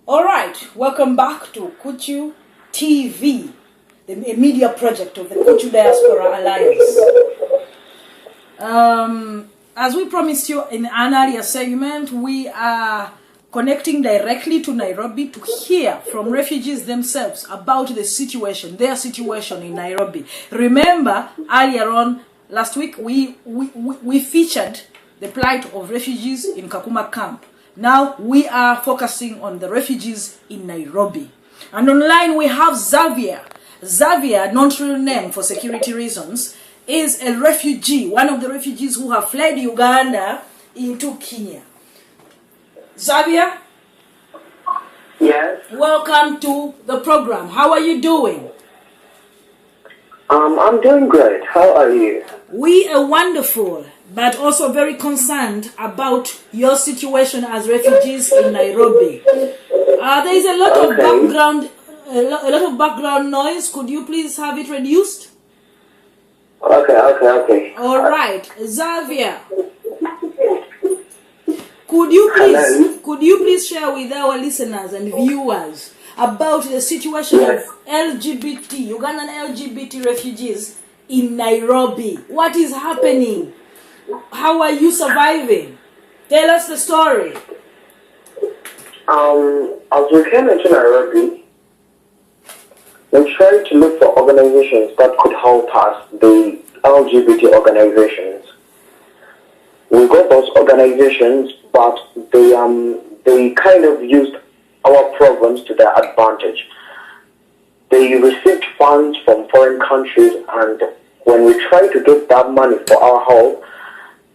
Alright, welcome back to Kuchu TV, the media project of the Kuchu Diaspora Alliance. As we promised you in an earlier segment, we are connecting directly to Nairobi to hear from refugees themselves about the situation, their situation in Nairobi. Remember, earlier on, last week, we featured the plight of refugees in Kakuma camp. Now we are focusing on the refugees in Nairobi. And online we have Xavier. Xavier, not real name for security reasons, is a refugee, one of the refugees who have fled Uganda into Kenya. Xavier? Yes? Welcome to the program. How are you doing? I'm doing great. How are you? We are wonderful, but also very concerned about your situation as refugees in Nairobi. There is a lot of background noise. Could you please have it reduced? Okay. All right, Xavier. Could you please share with our listeners and viewers about the situation of LGBT, Ugandan LGBT refugees in Nairobi? What is happening? How are you surviving? Tell us the story. As we came into Nairobi, we tried to look for organizations that could help us, the LGBT organizations. We got those organizations, but they kind of used our programs to their advantage. They received funds from foreign countries, and when we tried to get that money for our help,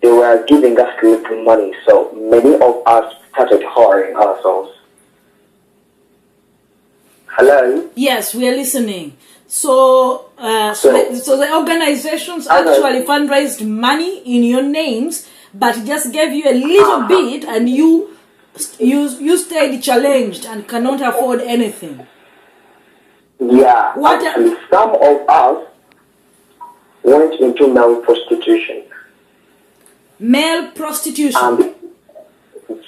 they were giving us little money, so many of us started hiring ourselves. Hello? Yes, we are listening. So the organizations actually fundraised money in your names, but just gave you a little bit, and you stayed challenged and cannot afford anything. Yeah, actually, some of us went into male prostitution. Male prostitution?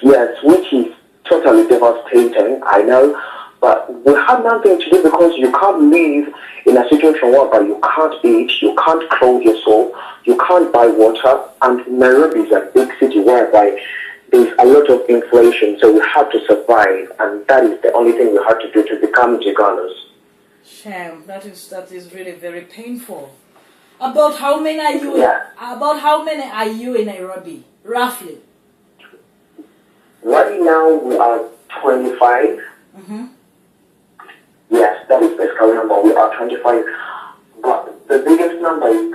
Yes, which is totally devastating, I know, but we have nothing to do because you can't live in a situation whereby you can't eat, you can't clothe yourself, you can't buy water, and Nairobi is a big city whereby there's a lot of inflation, so we have to survive, and that is the only thing we have to do to become Ugandan. Shame, that is really very painful. About how many are you? About how many are you in Nairobi, roughly? Right now we are 25. Mm-hmm. Yes, that is the current number. We are 25. But the biggest number is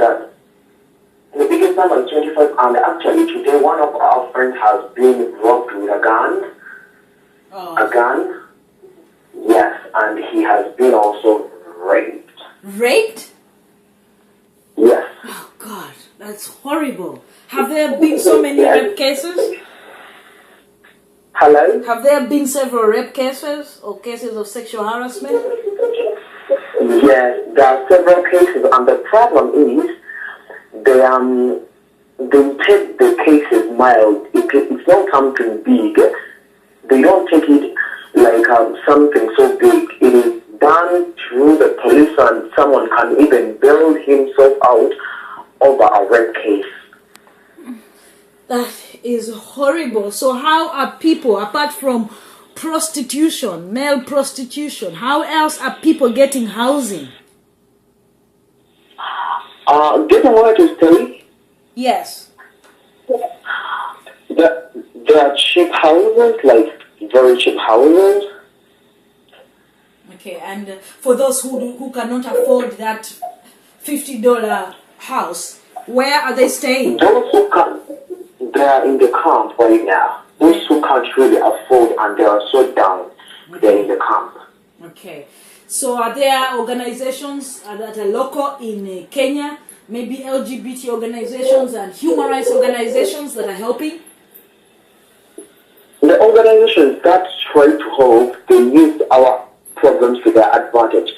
25. And actually today one of our friends has been robbed with a gun. Oh. A gun. Yes, and he has been also raped. Raped? Yes. Oh God, that's horrible. Have there been so many rape cases? Hello? Have there been several rape cases or cases of sexual harassment? Yes, there are several cases, and the problem is they take the cases mild. It's not something big. They don't take it like something so big. It is done through the police, and someone can even bail himself out over a rape case. That is horrible. So how are people, apart from prostitution, male prostitution, how else are people getting housing? Getting where to stay? Yes. There are cheap houses, like very cheap houses. Okay, and for those who cannot afford that $50 house, where are they staying? Those who can, they are in the camp right now. Those who can't really afford and they are so down, they're in the camp. Okay. So are there organizations that are local in Kenya, maybe LGBT organizations and human rights organizations that are helping? The organizations that try to help, they used our programs to their advantage.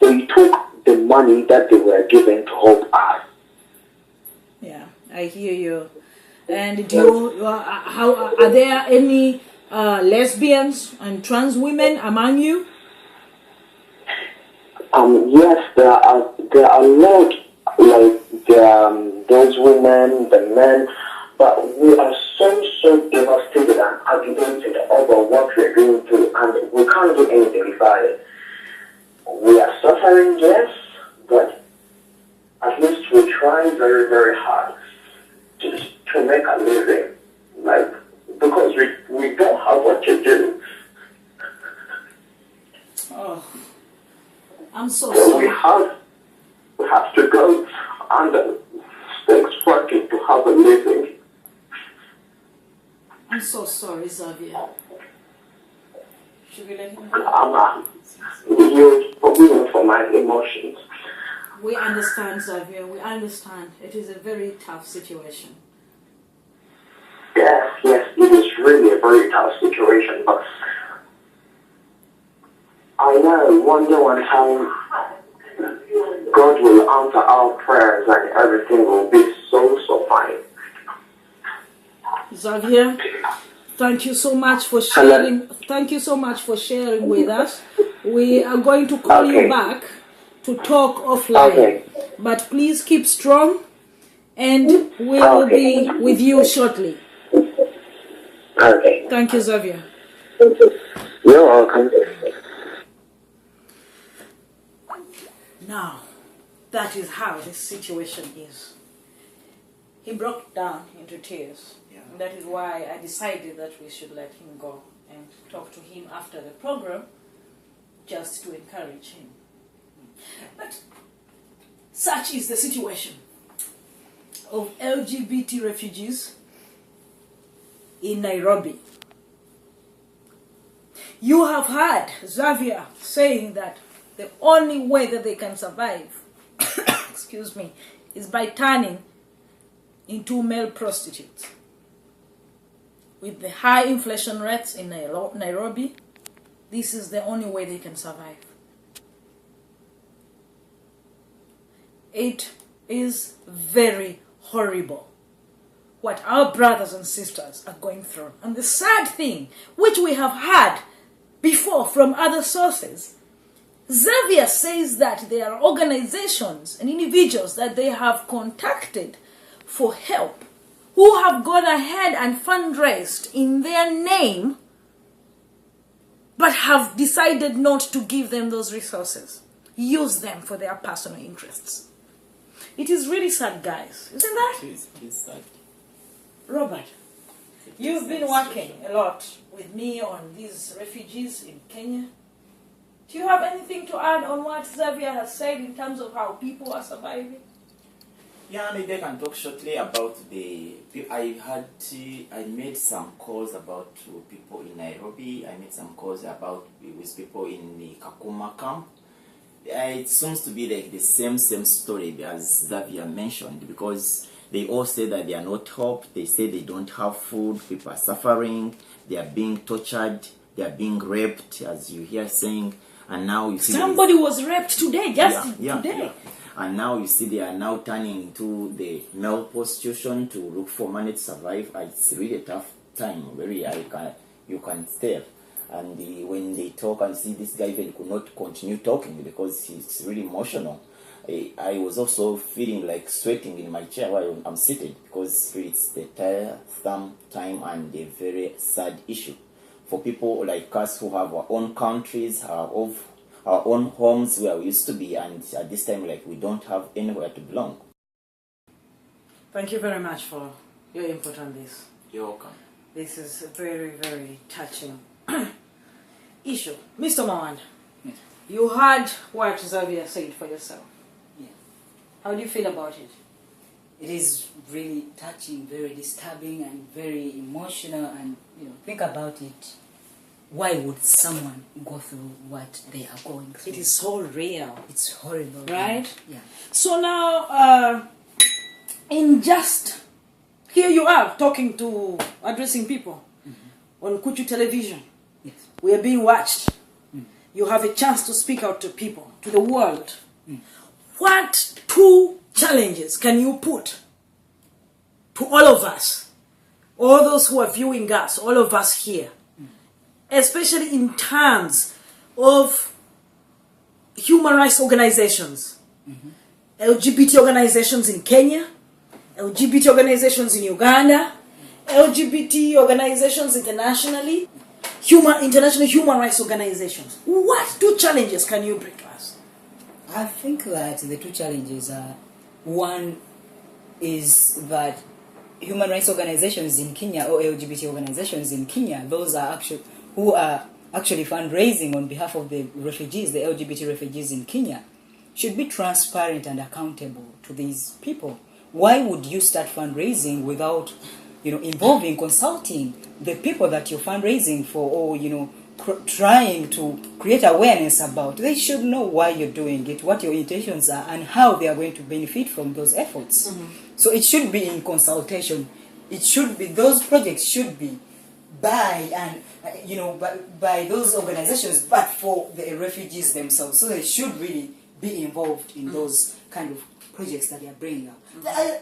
They took the money that they were given to help us. Yeah, I hear you. And how are there any lesbians and trans women among you? Yes, there are a lot, like those women, the men, but we are so devastated and agitated over what we're going through, and we can't do anything about it. We are suffering, yes, but at least we try very hard to make a living, like, because we don't have what to do. Oh, I'm so So sorry. we have to go and stay working to have a living. I'm so sorry, Xavier. Should we let him go? You forgive me for my emotions. We understand, Xavier. We understand. It is a very tough situation. Yes, it is really a very tough situation, but I know one day, one time, God will answer our prayers and everything will be so fine. Xavier, thank you so much for sharing. Thank you so much for sharing with us. We are going to call you back to talk offline. Okay. But please keep strong, and we will be with you shortly. Okay. Thank you, Xavier. You're welcome. Now, that is how this situation is. He broke down into tears. Yeah. And that is why I decided that we should let him go and talk to him after the program, just to encourage him. But such is the situation of LGBT refugees in Nairobi. You have heard Xavier saying that the only way that they can survive, excuse me, is by turning into male prostitutes. With the high inflation rates in Nairobi, this is the only way they can survive. It is very horrible what our brothers and sisters are going through. And the sad thing, which we have heard before from other sources, Xavier says that there are organizations and individuals that they have contacted for help who have gone ahead and fundraised in their name but have decided not to give them those resources, use them for their personal interests. It is really sad, guys, isn't that? It is sad. Robert, you've been working a lot with me on these refugees in Kenya. Do you have anything to add on what Xavier has said in terms of how people are surviving? Yeah, maybe I can talk shortly about I made some calls about people in Nairobi. I made some calls with people in the Kakuma camp. It seems to be like the same story as Xavier mentioned, because they all say that they are not helped. They say they don't have food. People are suffering. They are being tortured. They are being raped, as you hear saying. And now you see somebody was raped today, today. Yeah. And now you see they are now turning into the male prostitution to look for money to survive. It's really a tough time. You can tell. And when they talk and see this guy even could not continue talking because he's really emotional. I was also feeling like sweating in my chair while I'm seated, because it's the tiresome time and a very sad issue for people like us who have our own countries, our own homes where we used to be, and at this time, like, we don't have anywhere to belong. Thank you very much for your input on this. You're welcome. This is a very touching issue. Mr. Mawanda, Yes. you heard what Xavier said for yourself. Yeah. How do you feel about it? It is really touching, very disturbing, and very emotional. And think about it. Why would someone go through what they are going through? It is so real. It's horrible, Right? Yeah. So now, here you are addressing people on Kuchu television. Yes. We are being watched. You have a chance to speak out to people, to the world. What two challenges can you put to all of us, all those who are viewing us, all of us here, especially in terms of human rights organizations, LGBT organizations in Kenya, LGBT organizations in Uganda, LGBT organizations internationally, international human rights organizations. What two challenges can you bring to us? I think that the two challenges are, one is that human rights organizations in Kenya or LGBT organizations in Kenya, those are actually who are actually fundraising on behalf of the refugees, the LGBT refugees in Kenya, should be transparent and accountable to these people. Why would you start fundraising without, involving, consulting the people that you're fundraising for, or trying to create awareness about? They should know why you're doing it, what your intentions are, and how they are going to benefit from those efforts. So it should be in consultation. It should be, those projects should be by those organizations, but for the refugees themselves. So they should really be involved in those kind of projects that they are bringing up.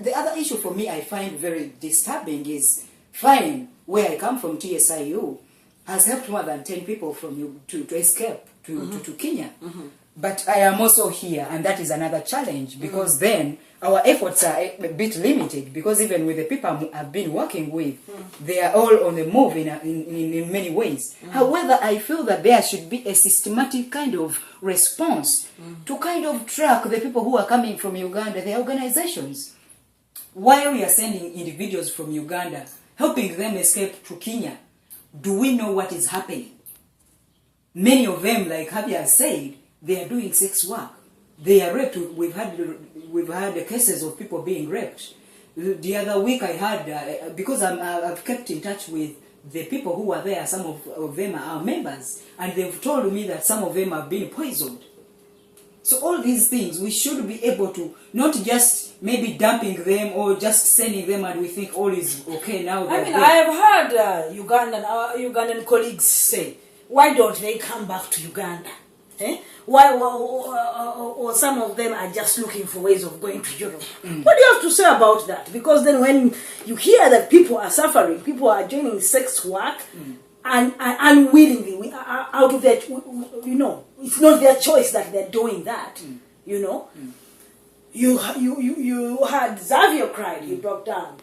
The other issue for me I find very disturbing is, fine, where I come from, TSIU has helped more than 10 people from you to escape to Kenya. But I am also here, and that is another challenge, because then our efforts are a bit limited, because even with the people I've been working with, they are all on the move in many ways. However, I feel that there should be a systematic kind of response to kind of track the people who are coming from Uganda, their organizations. While we are sending individuals from Uganda, helping them escape to Kenya, do we know what is happening? Many of them, like Javier said, they are doing sex work. They are raped. We've had the cases of people being raped. The other week I had, because I've kept in touch with the people who are there, some of them are our members, and they've told me that some of them have been poisoned. So all these things, we should be able to, not just maybe dumping them or just sending them and we think all is okay now. I have heard Ugandan colleagues say, why don't they come back to Uganda? Why, or some of them are just looking for ways of going to Europe. What do you have to say about that? Because then when you hear that people are suffering, people are joining sex work and unwillingly, out of that, it's not their choice that they're doing that, You had Xavier cried, he broke down.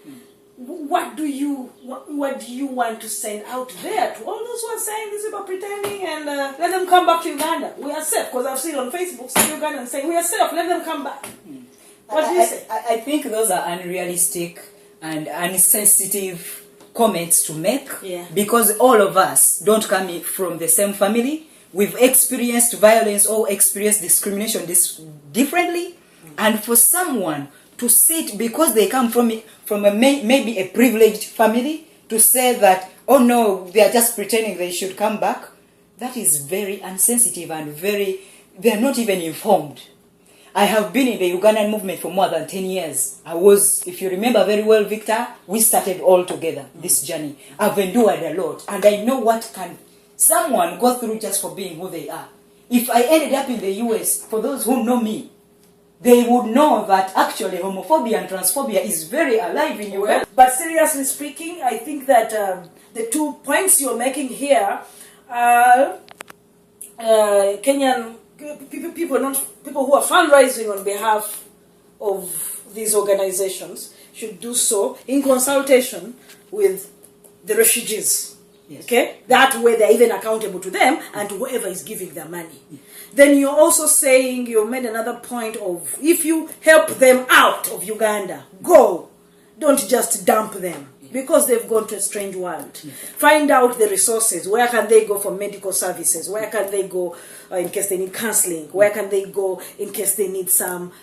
What do you want to send out there to all those who are saying this about pretending, and let them come back to Uganda? We are safe, because I've seen on Facebook some Ugandans saying we are safe, let them come back. What do you say? I think those are unrealistic and insensitive comments to make, because all of us don't come from the same family. We've experienced violence or experienced discrimination differently, and for someone to sit because they come from maybe a privileged family to say that, oh no, they are just pretending they should come back, that is very insensitive and they are not even informed. I have been in the Ugandan movement for more than 10 years. If you remember very well, Victor, we started all together this journey. I've endured a lot, and I know what can someone go through just for being who they are. If I ended up in the US, for those who know me, they would know that actually homophobia and transphobia is very alive in Uganda. But seriously speaking, I think that the 2 points you're making here are Kenyan people who are fundraising on behalf of these organizations should do so in consultation with the refugees. Yes. Okay? That way they're even accountable to them and to whoever is giving them money. Then you're also saying, you made another point of, if you help them out of Uganda, go. Don't just dump them, because they've gone to a strange world. Find out the resources. Where can they go for medical services? Where can they go in case they need counseling? Where can they go in case they need some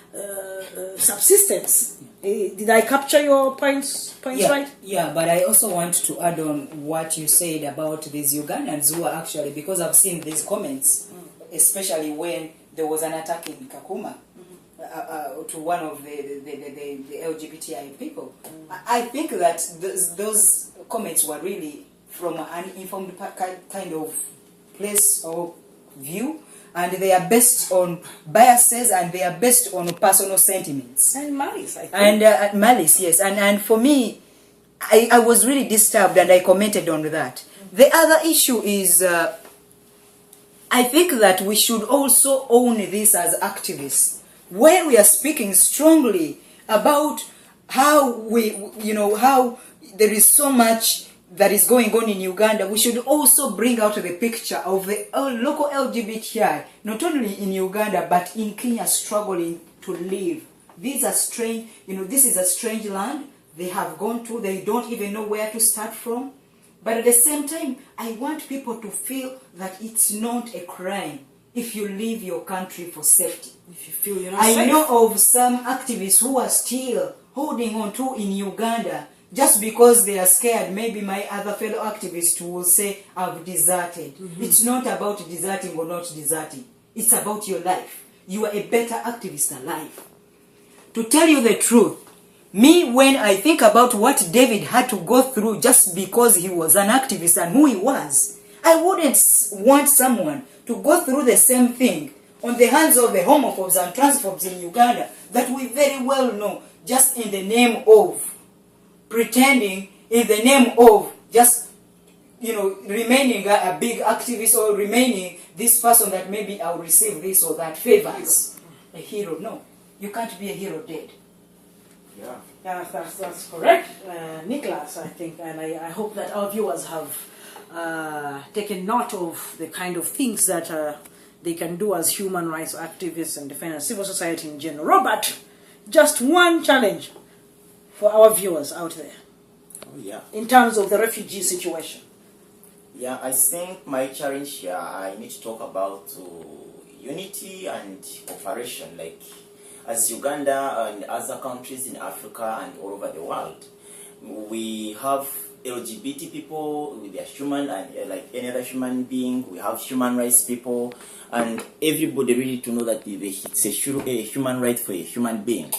subsistence? Did I capture your points right? Yeah, but I also want to add on what you said about these Ugandans who are actually, because I've seen these comments, especially when there was an attack in Kakuma to one of the LGBTI people. I think that those comments were really from an uninformed kind of place or view, and they are based on biases, and they are based on personal sentiments. And malice, I think. And malice, yes. And for me, I was really disturbed, and I commented on that. The other issue is, I think that we should also own this as activists, where we are speaking strongly about how how there is so much that is going on in Uganda. We should also bring out the picture of the local LGBTI, not only in Uganda but in Kenya, struggling to live. These are strange, this is a strange land they have gone to. They don't even know where to start from. But at the same time, I want people to feel that it's not a crime if you leave your country for safety. If you feel you're not safe. I know of some activists who are still holding on to in Uganda just because they are scared. Maybe my other fellow activists will say, I've deserted. It's not about deserting or not deserting. It's about your life. You are a better activist alive. To tell you the truth, me, when I think about what David had to go through just because he was an activist and who he was, I wouldn't want someone to go through the same thing on the hands of the homophobes and transphobes in Uganda that we very well know, just in the name of pretending, in the name of just, remaining a big activist or remaining this person that maybe I'll receive this or that favors. A hero. No, you can't be a hero dead. Yeah, that's correct, Nicholas, I think, and I hope that our viewers have taken note of the kind of things that they can do as human rights activists and defenders, civil society in general. Robert, just one challenge for our viewers out there. Oh, yeah. In terms of the refugee situation. Yeah, I think my challenge here, I need to talk about unity and cooperation, like as Uganda and other countries in Africa and all over the world. We have LGBT people with their human and like any other human being. We have human rights people, and everybody really to know that it's a human right for a human being.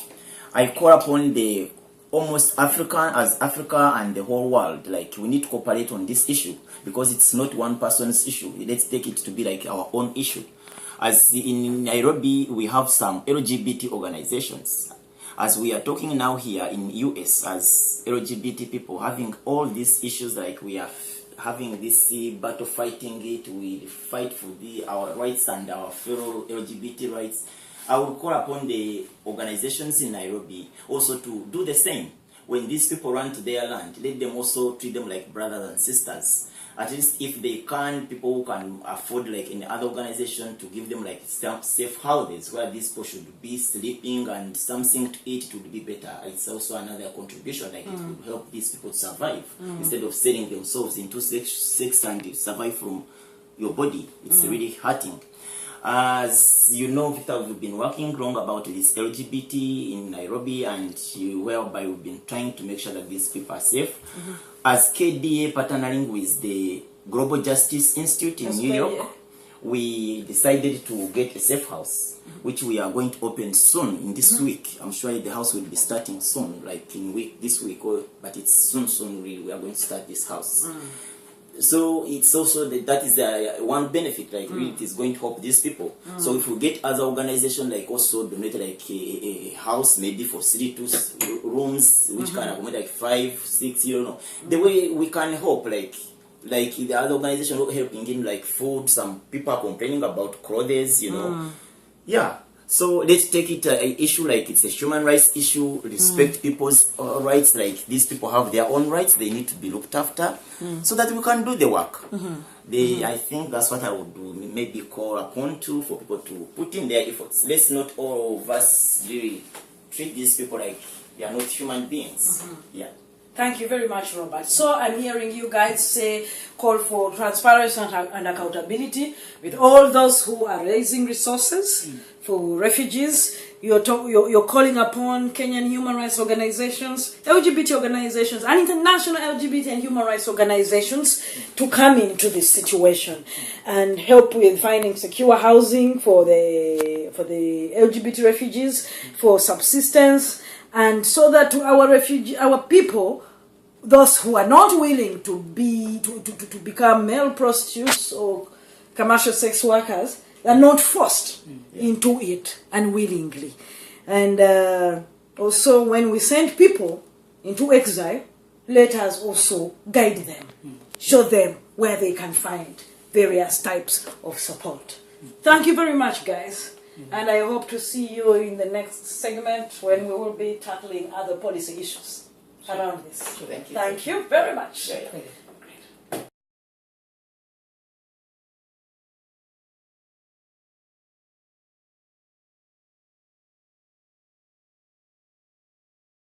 I call upon the almost Africa and the whole world, like we need to cooperate on this issue because it's not one person's issue. Let's take it to be like our own issue. As in Nairobi, we have some LGBT organizations. As we are talking now here in US, as LGBT people having all these issues, like we are having this battle fighting it, we fight for our rights and our fellow LGBT rights. I will call upon the organizations in Nairobi also to do the same. When these people run to their land, let them also treat them like brothers and sisters. At least if they can, people who can afford, like in other organization, to give them like safe houses where these people should be sleeping and something to eat, it would be better. It's also another contribution, like it would help these people survive instead of selling themselves into sex and survive from your body. It's really hurting. As you know, Victor, we've been working long about this LGBT in Nairobi, and whereby we've been trying to make sure that these people are safe. As KDA partnering with the Global Justice Institute in New York, we decided to get a safe house, which we are going to open soon in this week. I'm sure the house will be starting soon, like in this week, but it's soon really we are going to start this house. So it's also that is one benefit, like really it is going to help these people. So if we get other organizations like also donate like a house maybe for 3-2 rooms, which can accommodate like 5, 6, the way we can help, like the other organization helping in like food. Some people are complaining about clothes, yeah. So let's take it an issue like it's a human rights issue. Respect people's rights. Like these people have their own rights. They need to be looked after so that we can do the work. I think that's what I would do. Maybe call upon for people to put in their efforts. Let's not all of us really treat these people like they are not human beings. Yeah. Thank you very much, Robert. So I'm hearing you guys say call for transparency and accountability with all those who are raising resources for refugees. You're calling upon Kenyan human rights organizations, LGBT organizations, and international LGBT and human rights organizations to come into this situation and help with finding secure housing for the LGBT refugees, for subsistence, and so that to our people, those who are not willing to become male prostitutes or commercial sex workers, they are not forced into it unwillingly. And also when we send people into exile, let us also guide them show them where they can find various types of support. Thank you very much, guys. And I hope to see you in the next segment when we will be tackling other policy issues around this. Thank you. Thank you very much. Yeah.